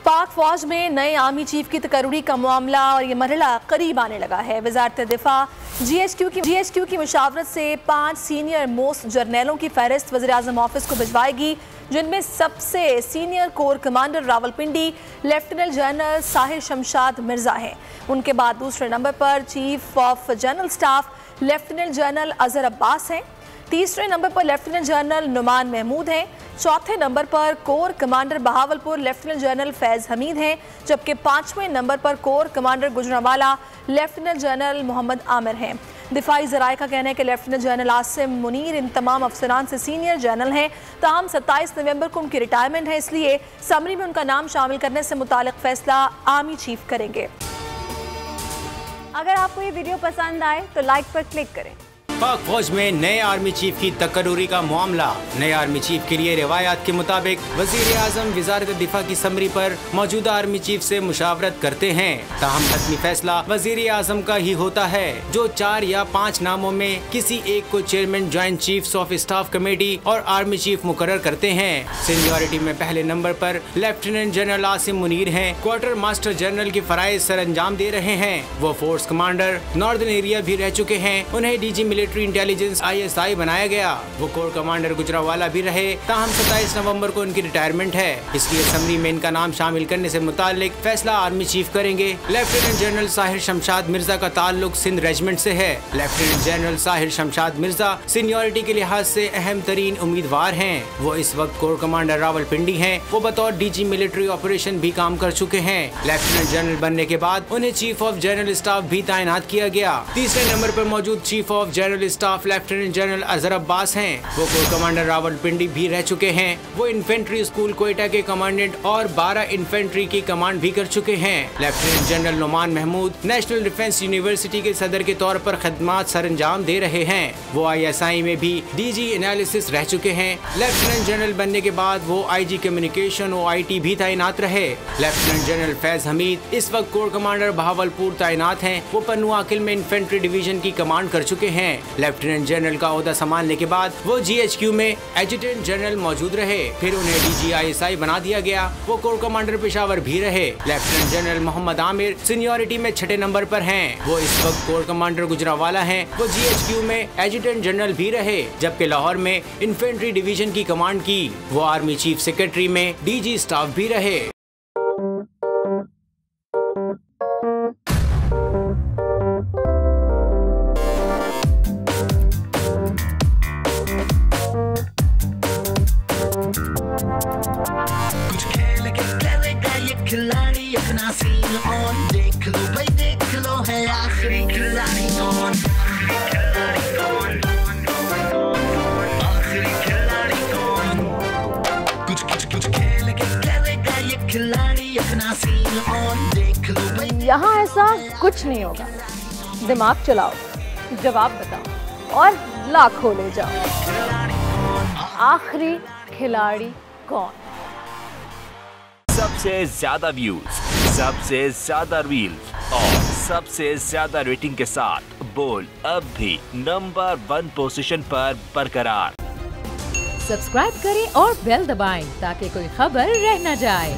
पाक फौज में नए आर्मी चीफ की तकर्री का मामला और ये मरहला करीब आने लगा है। वजारत दिफा GHQ की मुशावरत से 5 सीनियर मोस्ट जर्नलों की फहरिस्त वज़ीर-ए-आज़म ऑफिस को भिजवाएगी, जिनमें सबसे senior core commander Rawalpindi lieutenant general Sahir Shamshad Mirza हैं। उनके बाद दूसरे नंबर पर chief of general staff lieutenant general Azhar Abbas हैं। तीसरे नंबर पर लेफ्टिनेंट जनरल नुमान महमूद हैं। चौथे नंबर पर corps commander Bahawalpur lieutenant general Faiz Hameed हैं, जबकि 5वें नंबर पर corps commander Gujranwala lieutenant general Mohammad Amir हैं। दिफाई ज़राए का कहना है कि लेफ्टिनेंट जनरल आसिम मुनीर इन तमाम अफसरान से सीनियर जनरल हैं। ताहम 27 नवंबर को उनकी रिटायरमेंट है, इसलिए समरी में उनका नाम शामिल करने से मुतालिक फैसला आर्मी चीफ करेंगे। अगर आपको ये वीडियो पसंद आए तो लाइक पर क्लिक करें। पाक फौज में नए आर्मी चीफ की तकर्री का मामला। नए आर्मी चीफ के लिए रिवायात के मुताबिक वजीर आजम वजारत दिफा की समरी पर मौजूदा आर्मी चीफ से मुशावरत करते हैं। ताहम हतमी फैसला वजीर आजम का ही होता है, जो 4 या 5 नामों में किसी एक को chairman joint chiefs of staff committee और आर्मी चीफ मुकर्रर करते हैं। सीनियरिटी में पहले नंबर पर लेफ्टिनेंट जनरल आसिम मुनीर हैं। क्वार्टर मास्टर जनरल की फराइज सर अंजाम दे रहे हैं। वो फोर्स कमांडर नॉर्दर्न एरिया भी रह चुके हैं। उन्हें DG मिलिट्री इंटेलिजेंस ISI बनाया गया। वो कोर कमांडर गुजरांवाला भी रहे। ताहम 27 नवंबर को उनकी रिटायरमेंट है, इसलिए समरी में इनका नाम शामिल करने से मुतालिक फैसला आर्मी चीफ करेंगे। लेफ्टिनेंट जनरल साहिर शमशाद मिर्जा का ताल्लुक सिंध रेजिमेंट से है। Lieutenant general Sahir Shamshad Mirza seniority के लिहाज से अहम तरीन उम्मीदवार हैं। वो इस वक्त कोर कमांडर रावलपिंडी हैं। वो बतौर DG मिलिट्री ऑपरेशन भी काम कर चुके हैं। लेफ्टिनेंट जनरल बनने के बाद उन्हें चीफ ऑफ जनरल स्टाफ भी तैनात किया गया। तीसरे नंबर पर मौजूद chief of general staff lieutenant general Azhar Abbas हैं। वो कोर कमांडर रावलपिंडी भी रह चुके हैं। वो इन्फेंट्री स्कूल क्वेटा के कमांडेंट और 12 इन्फेंट्री की कमांड भी कर चुके हैं। Lieutenant general Numan Mahmood national defence university के सदर के तौर पर खदमात सर अंजाम दे रहे हैं। वो ISI में भी DG एनालिसिस रह चुके हैं। लेफ्टिनेंट जनरल बनने के बाद वो IG कम्युनिकेशन और IT भी तैनात रहे। लेफ्टिनेंट जनरल फैज हमीद इस वक्त कोर कमांडर बहावलपुर तैनात हैं। वो पन्नू आकिल में इन्फेंट्री डिवीजन की कमांड कर चुके हैं। लेफ्टिनेंट जनरल का ओहदा संभालने के बाद वो GHQ में एडजुटेंट जनरल मौजूद रहे। फिर उन्हें DG ISI बना दिया गया। वो कोर कमांडर पेशावर भी रहे। Lieutenant general Mohammad Aamir seniority में 6ठे नंबर पर हैं। वो इस वक्त कोर कमांडर गुजरांवाला हैं। वो GHQ में एडजुटेंट जनरल भी रहे, जबकि लाहौर में इन्फेंट्री डिवीजन की कमांड की। वो आर्मी चीफ सेक्रेटरी में DG स्टाफ भी रहे। खिलाड़ी अपना सीन ऑन, देख लो भाई देख लो, है आखिरी खिलाड़ी कौन, आखिरी खिलाड़ी कौन, कुछ खेल के करेगा ये खिलाड़ी अपना सीन ऑन, देख लो भाई। यहाँ ऐसा कुछ नहीं होगा। दिमाग चलाओ, जवाब बताओ और लाखों ले जाओ। आखिरी खिलाड़ी कौन? सबसे ज्यादा व्यूज, सबसे ज्यादा रील्स और सबसे ज्यादा रेटिंग के साथ बोल अब भी नंबर 1 पोजीशन पर बरकरार। सब्सक्राइब करें और बेल दबाएं ताकि कोई खबर रह न जाए।